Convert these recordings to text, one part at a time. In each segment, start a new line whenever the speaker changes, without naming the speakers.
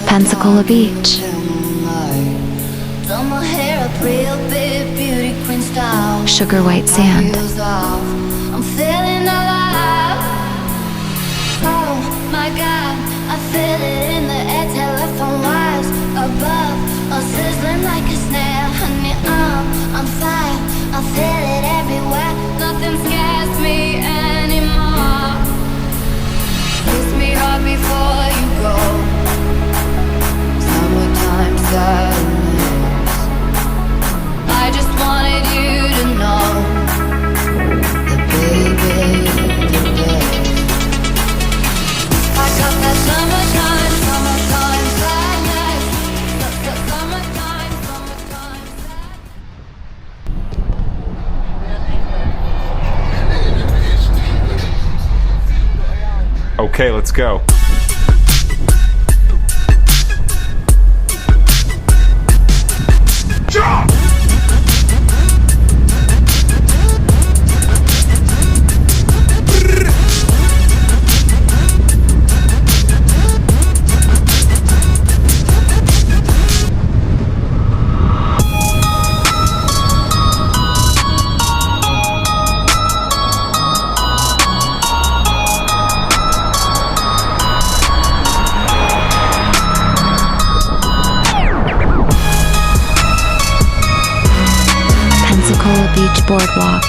Pensacola Beach, sugar white sand,
I'm feeling alive. Oh my God, I feel it in the air. Telephone wires above, all sizzling like a snare. Honey, I'm fire. I feel it everywhere. Nothing scares me anymore. Kiss me hard before you go. Summertime sadness. I just wanted you to know that baby, today I got that summertime sadness. Summertime sadness.
Okay, let's go.
Pensacola Beach Boardwalk.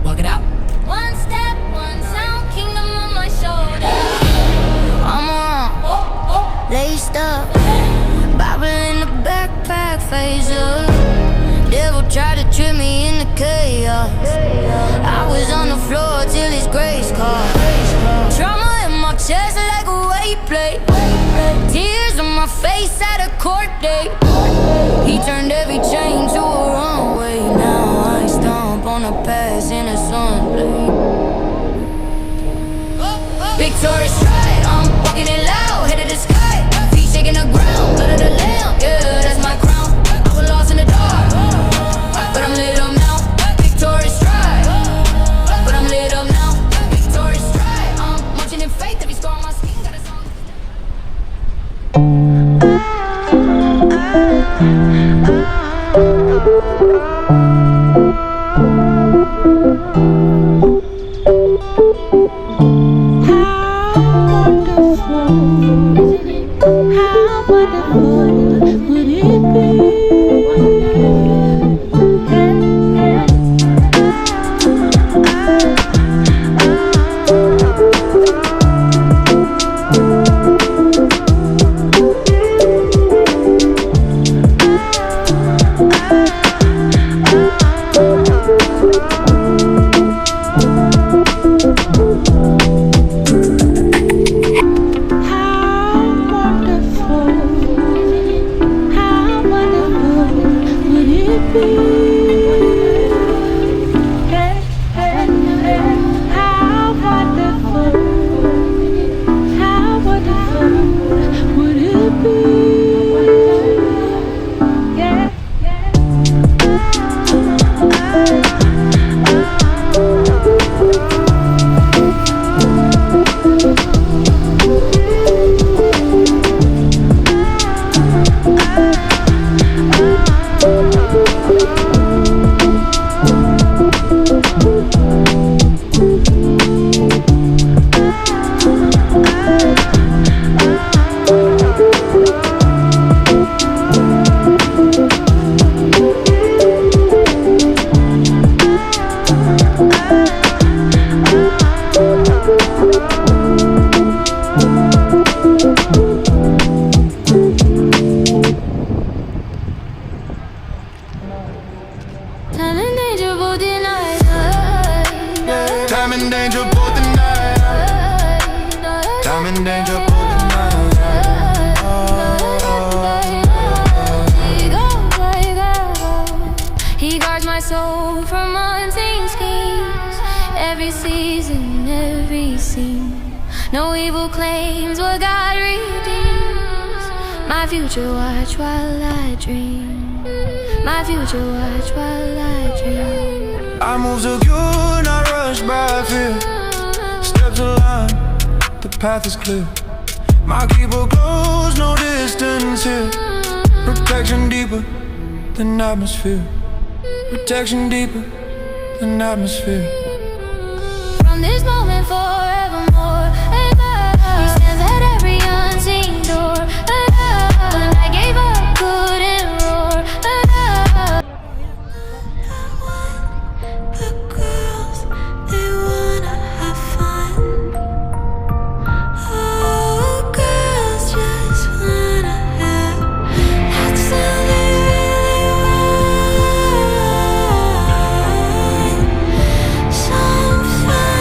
Walk it out. One step, one sound, kingdom on my shoulder. I'm on, laced up, Bible in the backpack, phaser. Devil tried to trip me in the chaos. I was on the floor till his grace called. Trauma in my chest like a weight plate. Tears on my face at a court date. He turned every chain to a runway. Now I stomp on the past in a sunblade. Victorious stride, I'm walking it loud, head to the sky. Feet shaking the ground, blood of the lamb. Yeah, that's my crown. I was lost in the dark, but I'm lit up now. Victorious stride, but I'm lit up now. Victorious stride, I'm marching in faith. Every scar on my skin got a song.
How wonderful would
Time and danger both the night. Time and danger both the
night. He guards my soul from unseen schemes. Every season, every scene. No evil claims what God redeems. My future watch while I dream. My future watch while I dream.
I move secure, not rushed by fear. Steps aligned, the path is clear. My keeper close, no distance here. Protection deeper than atmosphere. Protection deeper than atmosphere.
From this moment forevermore, he stands at every unseen door. When I gave up, couldn't roar. But girls, they wanna have fun. Oh, girls just wanna have. That's all they really want. Some fun.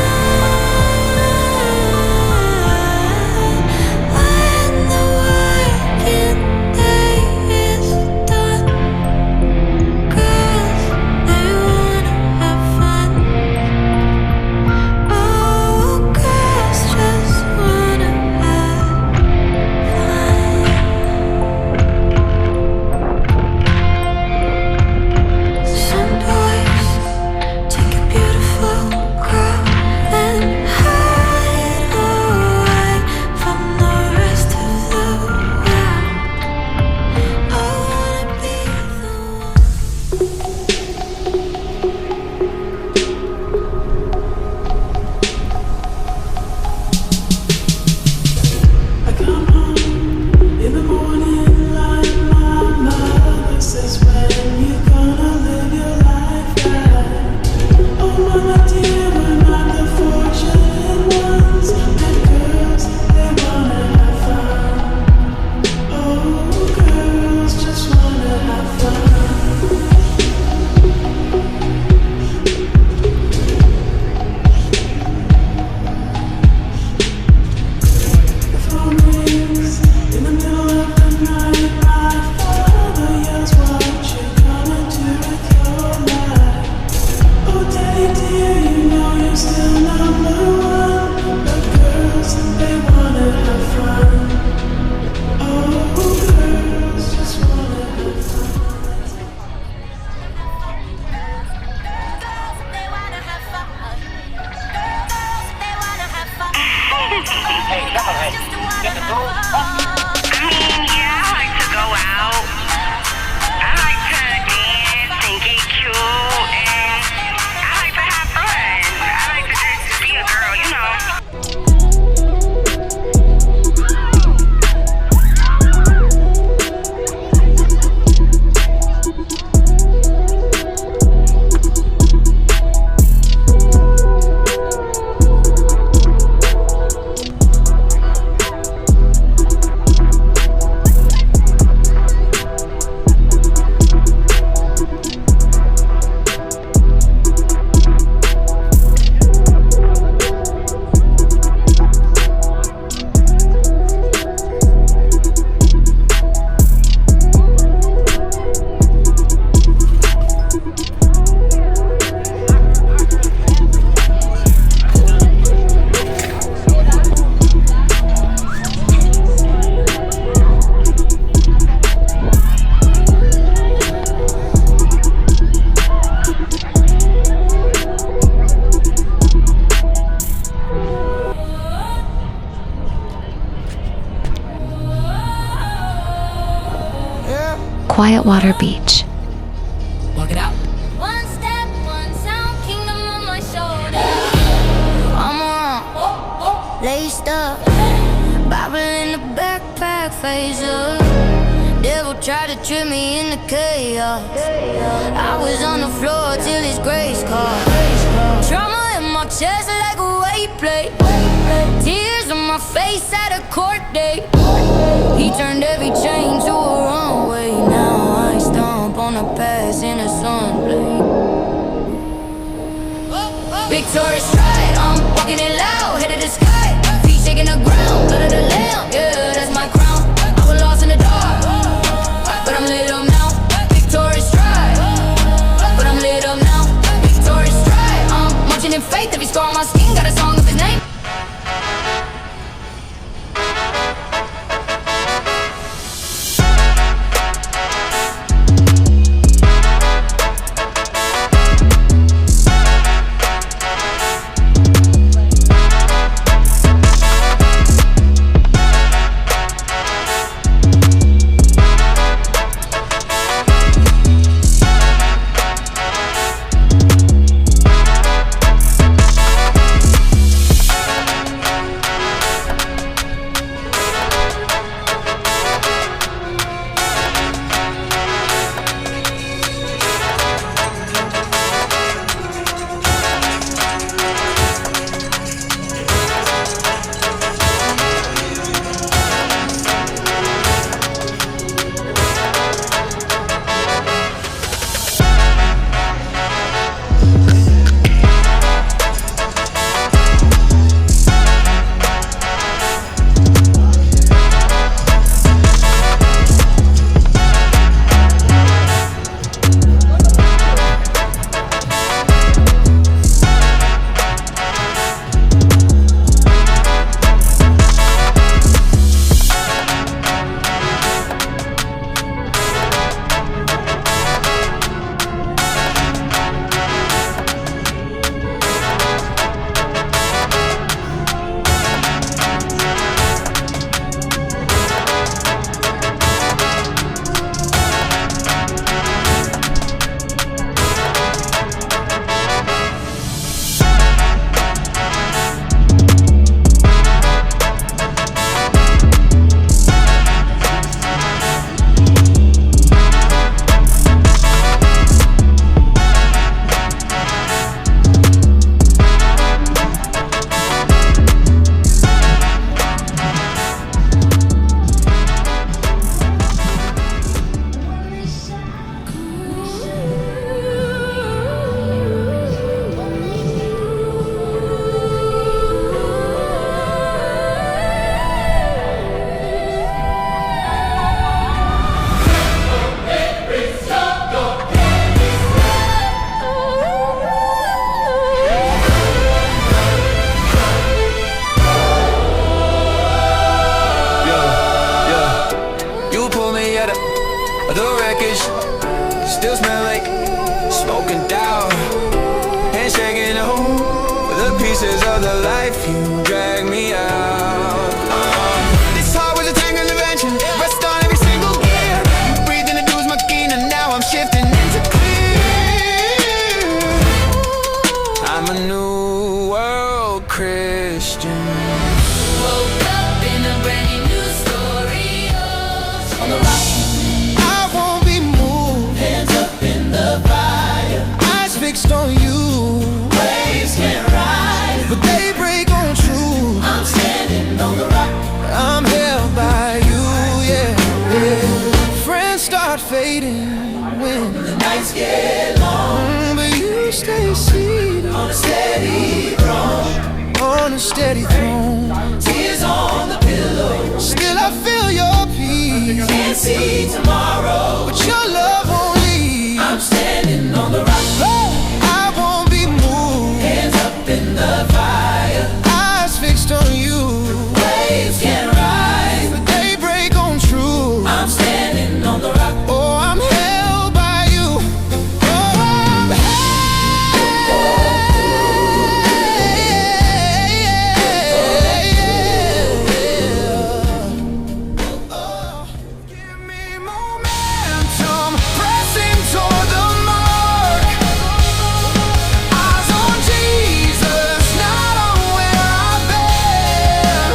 When the working day is done, girls, they wanna have fun. Oh, girls just wanna have fun. Some boys take a beautiful girl and hide away from the rest of the world. I wanna be the one.
I come home in the morning like my mother says, when you gonna live your life right? Oh mama dear, we're not the fortunate ones. The girls, they wanna have fun. Oh, girls just wanna have fun. The phone rings in the middle of the night. My father yells, "What you coming to with your life?" Oh, daddy dear, you know you're still number one. But girls, they wanna have fun. Oh, girls just wanna have fun.
Yeah, I like to go out. I like to dance and get cute, and I like to have fun. I like to just be a girl, you know.
Quiet Water Beach.
Walk it out.
One step, one sound, kingdom on my shoulder. I'm on, laced up, Bible in the backpack, face up. Devil tried to trip me in the chaos. I was on the floor till his grace called. Trauma in my chest like a weight plate. Tears on my face at a court date. He turned every chain to a runway. Now I stomp on the past in a sunblade. Victoria stride, I'm walking it loud, head to the sky, feet shaking the ground, blood of the lamb, yeah, that's my crown. I was lost in the dark, but I'm lit up now. Victoria stride, but I'm lit up now. Victoria stride, I'm marching in faith, every scar on my skin got a song of his name.
The wreckage still smell like smoking down, hands shaking out the pieces of the life you drag me out. This heart was a tangle invention, rest on every single gear. Breathing the dues my keen, and now I'm shifting into clear. I'm a new world Christian.
Woke up in a brand new story on the rock.
Fixed on you,
Waves can rise,
but they break on true.
I'm standing on the rock.
I'm held by you, yeah, yeah. Friends start fading when
The nights get long,
but you stay seated
on a steady throne.
on a steady throne.
Tears on the pillow,
Still I feel your peace,
can't see tomorrow.
but your love won't leave.
I'm standing on the rock.
I won't be moved,
Hands up in the fire,
eyes fixed on you.
waves can rise,
But they break on true.
I'm standing on the rock.
Oh, I'm held by you. Oh, I'm held. Give me momentum, pressing toward the mark. Eyes on Jesus, not on where I've been.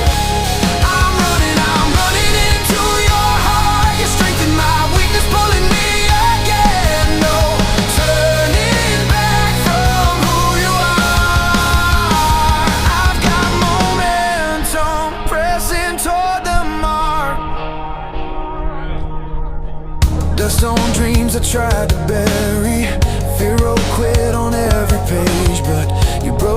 I'm running into your heart. Your strength in my weakness, pulling me again. No turning back from who you are. I've got momentum, pressing toward the mark. Dust on dreams I tried to bury. Fear quit on every page, but you broke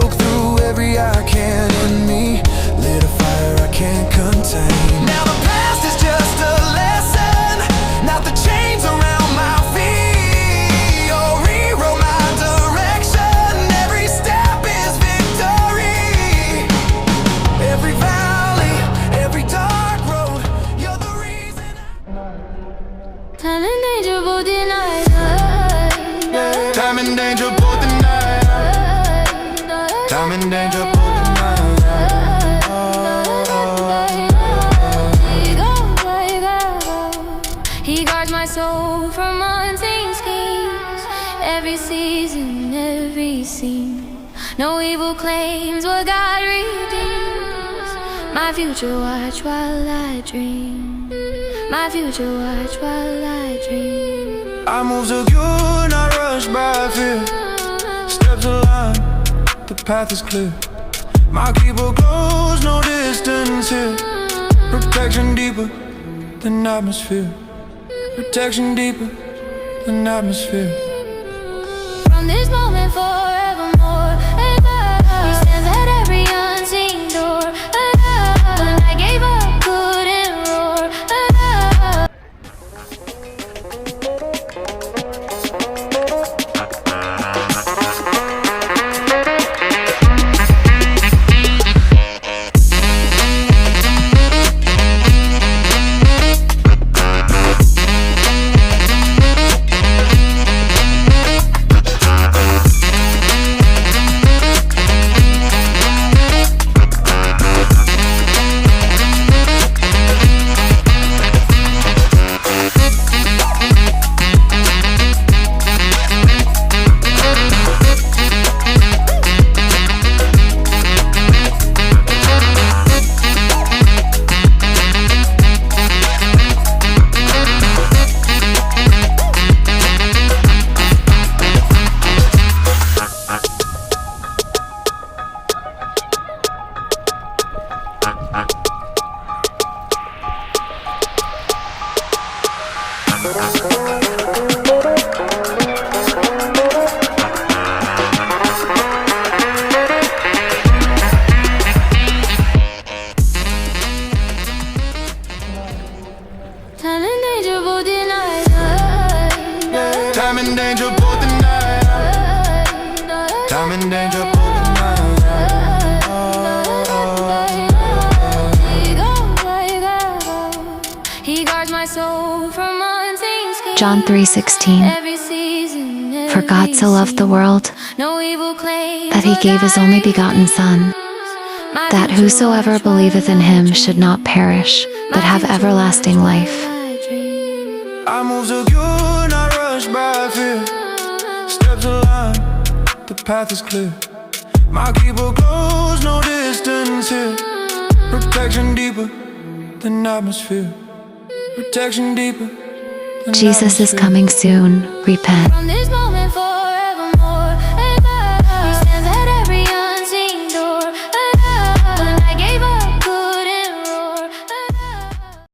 in danger both the night.
He guards my soul from unseen schemes. Every season, every scene. No evil claims what God redeems. My future watch while I dream. My future watch while I dream.
I move secure, not rushed by fear. Steps aligned, the path is clear. My keeper close, no distance here. Protection deeper than atmosphere. Protection deeper than atmosphere.
From this moment forevermore, he stands at every unseen door. When I gave up, couldn't roar. Time in danger both the night.
Time in danger both the night. Time in danger both the night.
He guards my soul from unseen schemes.
John 3:16.
Every season,
For God so loved the world,
no evil claims
that he gave his only begotten Son, that whosoever believeth in him should not perish, but have everlasting life.
I move secure, not rushed by fear. Steps aligned, the path is clear. My keeper close, no distance here. Protection deeper than atmosphere. Protection deeper than
Jesus is
atmosphere.
coming soon. Repent.
From this moment